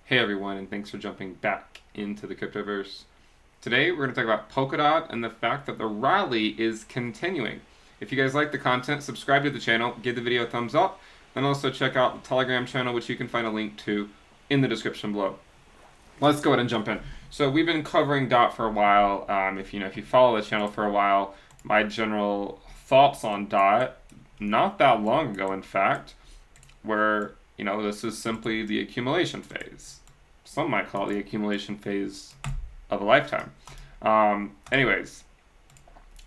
Hey everyone, and thanks for jumping back into the cryptoverse. Today we're going to talk about Polkadot and the fact that the rally is continuing. If you guys like the content, subscribe to the channel, give the video a thumbs up, and also check out the Telegram channel, which you can find a link to in the description below. Let's go ahead and jump in. So we've been covering DOT for a while. If you follow the channel for a while, my general thoughts on DOT, not that long ago, in fact, were this is simply the accumulation phase. Some might call it the accumulation phase of a lifetime. Anyways,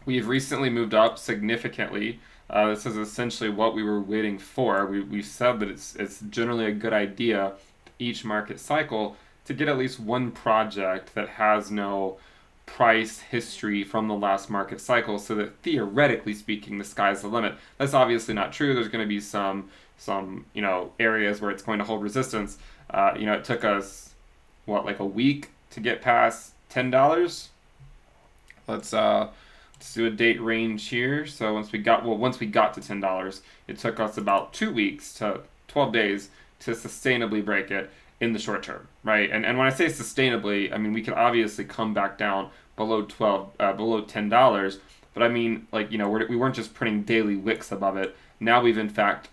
we've recently moved up significantly. This is essentially what we were waiting for. We said that it's generally a good idea each market cycle to get at least one project that has no price history from the last market cycle, so that theoretically speaking, the sky's the limit. That's obviously not true. There's going to be some areas where it's going to hold resistance. It took us like a week to get past $10. Let's do a date range here. So once we got to $10, it took us about 2 weeks to 12 days to sustainably break it in the short term, right? And when I say sustainably, I mean we could obviously come back down below $10, but I mean we weren't just printing daily wicks above it. Now we've in fact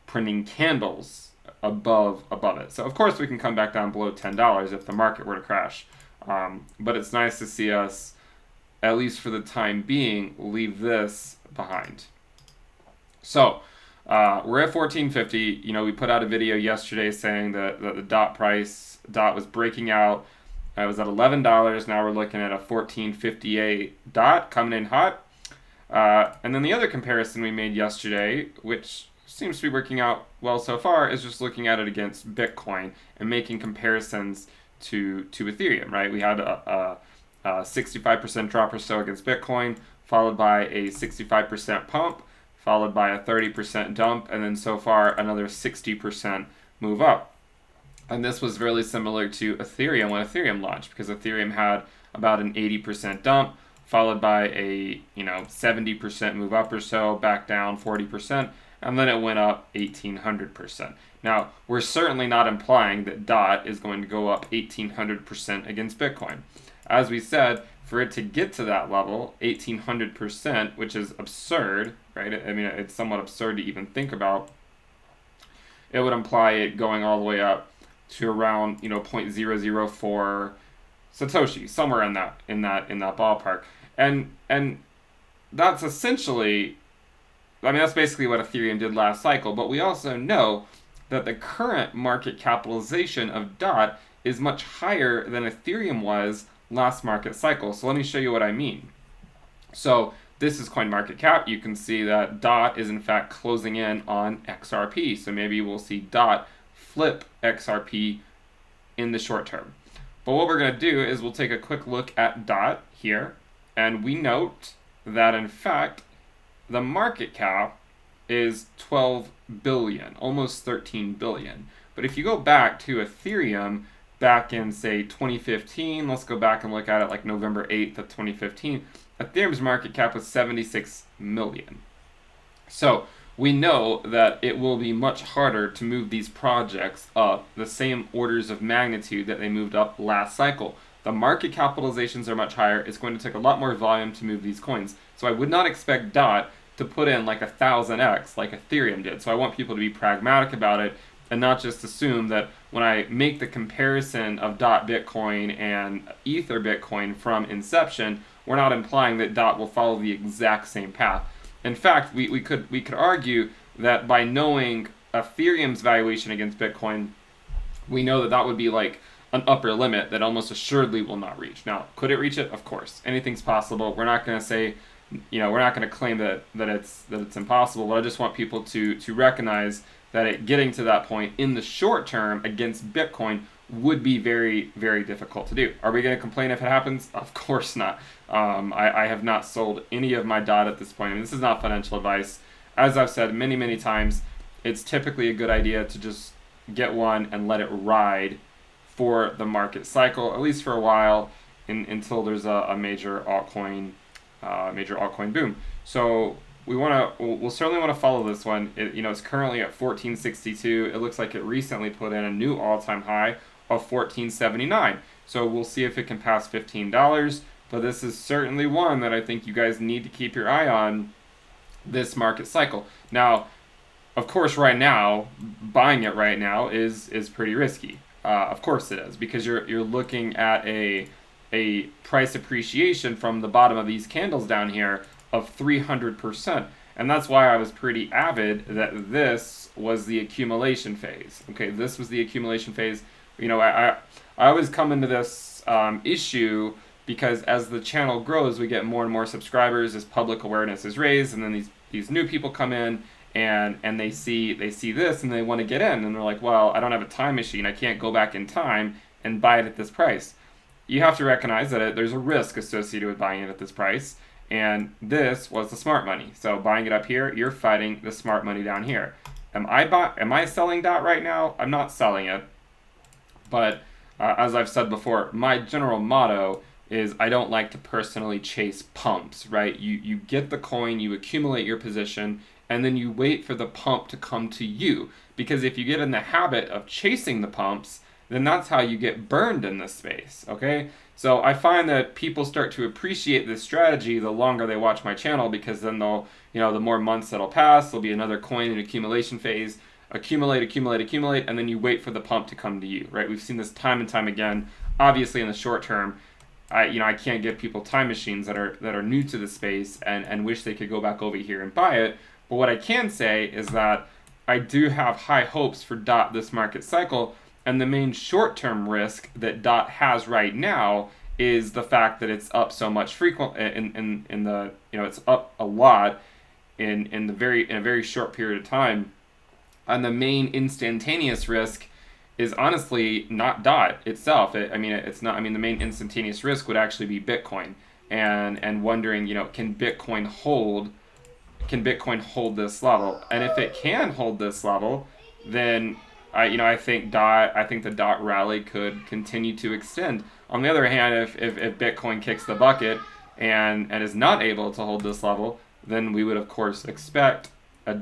printing candles above it. So of course we can come back down below $10 if the market were to crash. But it's nice to see us, at least for the time being, leave this behind. So we're at 1450. We put out a video yesterday saying that the DOT was breaking out. It was at $11. Now we're looking at a 1458 DOT coming in hot. And then the other comparison we made yesterday, which seems to be working out well so far, is just looking at it against Bitcoin and making comparisons to Ethereum, right? We had a 65% drop or so against Bitcoin, followed by a 65% pump, followed by a 30% dump, and then so far another 60% move up. And this was really similar to Ethereum when Ethereum launched, because Ethereum had about an 80% dump, followed by a 70% move up or so, back down 40%, and then it went up 1,800%. Now, we're certainly not implying that DOT is going to go up 1,800% against Bitcoin. As we said, for it to get to that level, 1,800%, which is absurd, right? I mean, it's somewhat absurd to even think about. It would imply it going all the way up to around 0.004 Satoshi, somewhere in that ballpark, and that's essentially, that's basically what Ethereum did last cycle. But we also know that the current market capitalization of DOT is much higher than Ethereum was last market cycle. So let me show you what I mean. So this is CoinMarketCap. You can see that DOT is in fact closing in on XRP. So maybe we'll see DOT flip XRP in the short term. But what we're going to do is we'll take a quick look at DOT here, and we note that in fact the market cap is 12 billion, almost 13 billion. But if you go back to Ethereum back in, say, 2015, let's go back and look at it like November 8th of 2015, Ethereum's market cap was 76 million. So we know that it will be much harder to move these projects up the same orders of magnitude that they moved up last cycle. The market capitalizations are much higher. It's going to take a lot more volume to move these coins. So I would not expect DOT to put in like 1,000x like Ethereum did. So I want people to be pragmatic about it and not just assume that when I make the comparison of DOT Bitcoin and Ether Bitcoin from inception, we're not implying that DOT will follow the exact same path. In fact, we could argue that by knowing Ethereum's valuation against Bitcoin, we know that would be like an upper limit that almost assuredly will not reach. Now, could it reach it? Of course. Anything's possible. We're not going to say, we're not going to claim that it's impossible, but I just want people to recognize that getting to that point in the short term against Bitcoin would be very, very difficult to do. Are we going to complain if it happens? Of course not. I have not sold any of my DOT at this point. And this is not financial advice. As I've said many, many times, it's typically a good idea to just get one and let it ride for the market cycle, at least for a while, until there's a major altcoin boom. So we'll certainly want to follow this one. It's currently at 1462. It looks like it recently put in a new all-time high of 1479. So we'll see if it can pass $15. But this is certainly one that I think you guys need to keep your eye on this market cycle. Now, of course, right now, buying it right now is pretty risky. Of course it is, because you're looking at a price appreciation from the bottom of these candles down here of 300%. And that's why I was pretty avid that this was the accumulation phase. Okay, this was the accumulation phase. I always come into this issue because as the channel grows, we get more and more subscribers as public awareness is raised, and then these new people come in and they see this and they want to get in, and they're like, well, I don't have a time machine. I can't go back in time and buy it at this price. You have to recognize that there's a risk associated with buying it at this price, and this was the smart money. So buying it up here, you're fighting the smart money down here. Am I selling DOT right now? I'm not selling it, but as I've said before, my general motto is I don't like to personally chase pumps, right? You get the coin, you accumulate your position, and then you wait for the pump to come to you. Because if you get in the habit of chasing the pumps, then that's how you get burned in this space, okay? So I find that people start to appreciate this strategy the longer they watch my channel, because then they'll, the more months that'll pass, there'll be another coin in accumulation phase, accumulate, and then you wait for the pump to come to you, right? We've seen this time and time again. Obviously in the short term, I can't give people time machines that are new to the space and wish they could go back over here and buy it. But what I can say is that I do have high hopes for DOT this market cycle, and the main short-term risk that DOT has right now is the fact that it's up so much it's up a lot in a very short period of time. And the main instantaneous risk is honestly not DOT itself. The main instantaneous risk would actually be Bitcoin, and wondering, can Bitcoin hold this level? And if it can hold this level, then I think the DOT rally could continue to extend. On the other hand, if Bitcoin kicks the bucket and is not able to hold this level, then we would of course expect a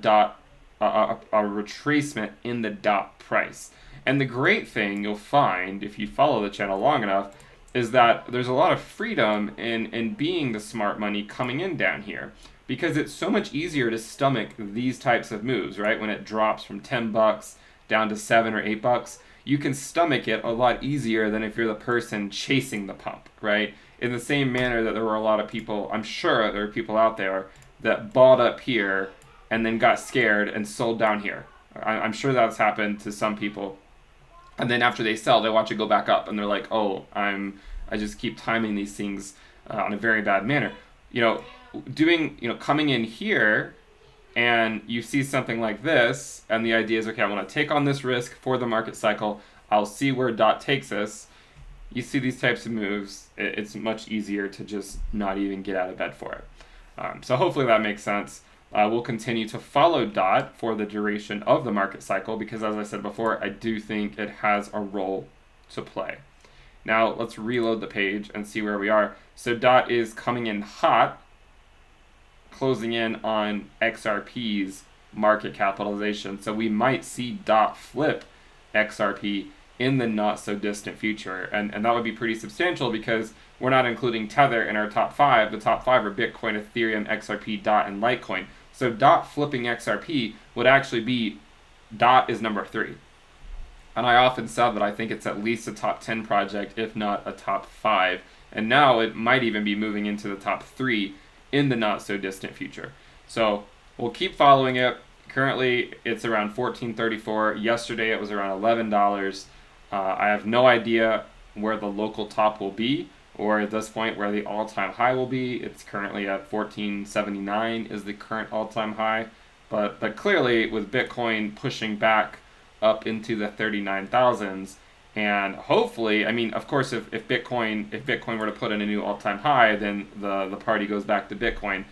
retracement in the DOT price. And the great thing you'll find if you follow the channel long enough is that there's a lot of freedom in being the smart money coming in down here, because it's so much easier to stomach these types of moves, right? When it drops from $10 down to $7 or $8, you can stomach it a lot easier than if you're the person chasing the pump, right? In the same manner that there were a lot of people, I'm sure there are people out there that bought up here and then got scared and sold down here. I'm sure that's happened to some people. And then after they sell, they watch it go back up, and they're like, "Oh, I just keep timing these things in a very bad manner." Coming in here, and you see something like this, and the idea is, okay, I want to take on this risk for the market cycle. I'll see where DOT takes us. You see these types of moves, it's much easier to just not even get out of bed for it. So hopefully that makes sense. We'll continue to follow DOT for the duration of the market cycle, because as I said before, I do think it has a role to play. Now let's reload the page and see where we are. So DOT is coming in hot, closing in on XRP's market capitalization. So we might see DOT flip XRP in the not so distant future. And that would be pretty substantial, because we're not including Tether in our top 5. The top 5 are Bitcoin, Ethereum, XRP, DOT, and Litecoin. So DOT flipping XRP would actually be, DOT is number 3. And I often said that I think it's at least a top 10 project, if not a top 5. And now it might even be moving into the top 3 in the not so distant future. So we'll keep following it. Currently it's around $14.34. Yesterday it was around $11. I have no idea where the local top will be, or at this point where the all-time high will be. It's currently at $14.79 is the current all-time high, but clearly with Bitcoin pushing back up into the 39,000s, and hopefully, of course, if Bitcoin were to put in a new all-time high, then the party goes back to Bitcoin,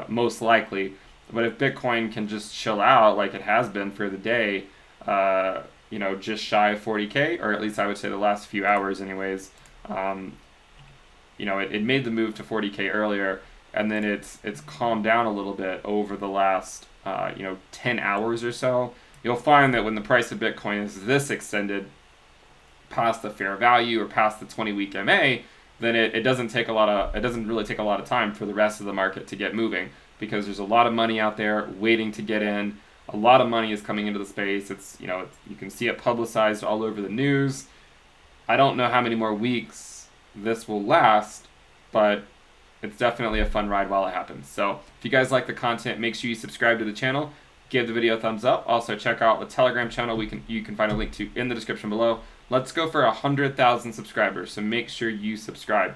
most likely. But if Bitcoin can just chill out like it has been for the day, just shy of 40K, or at least I would say the last few hours anyways. It made the move to 40K earlier, and then it's calmed down a little bit over the last 10 hours or so, you'll find that when the price of Bitcoin is this extended past the fair value or past the 20-week MA, then it doesn't really take a lot of time for the rest of the market to get moving, because there's a lot of money out there waiting to get in. A lot of money is coming into the space. You can see it publicized all over the news. I don't know how many more weeks this will last, but it's definitely a fun ride while it happens. So if you guys like the content, make sure you subscribe to the channel, give the video a thumbs up. Also check out the Telegram channel you can find a link to in the description below. Let's go for 100,000 subscribers, so make sure you subscribe.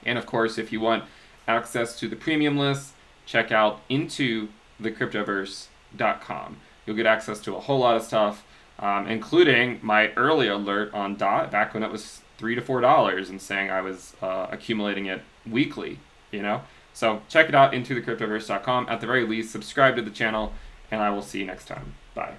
And of course, if you want access to the premium list, check out intothecryptoverse.com. You'll get access to a whole lot of stuff, including my early alert on DOT back when it was $3 to $4 and saying I was accumulating it weekly, So check it out, intothecryptoverse.com. At the very least, subscribe to the channel, and I will see you next time. Bye.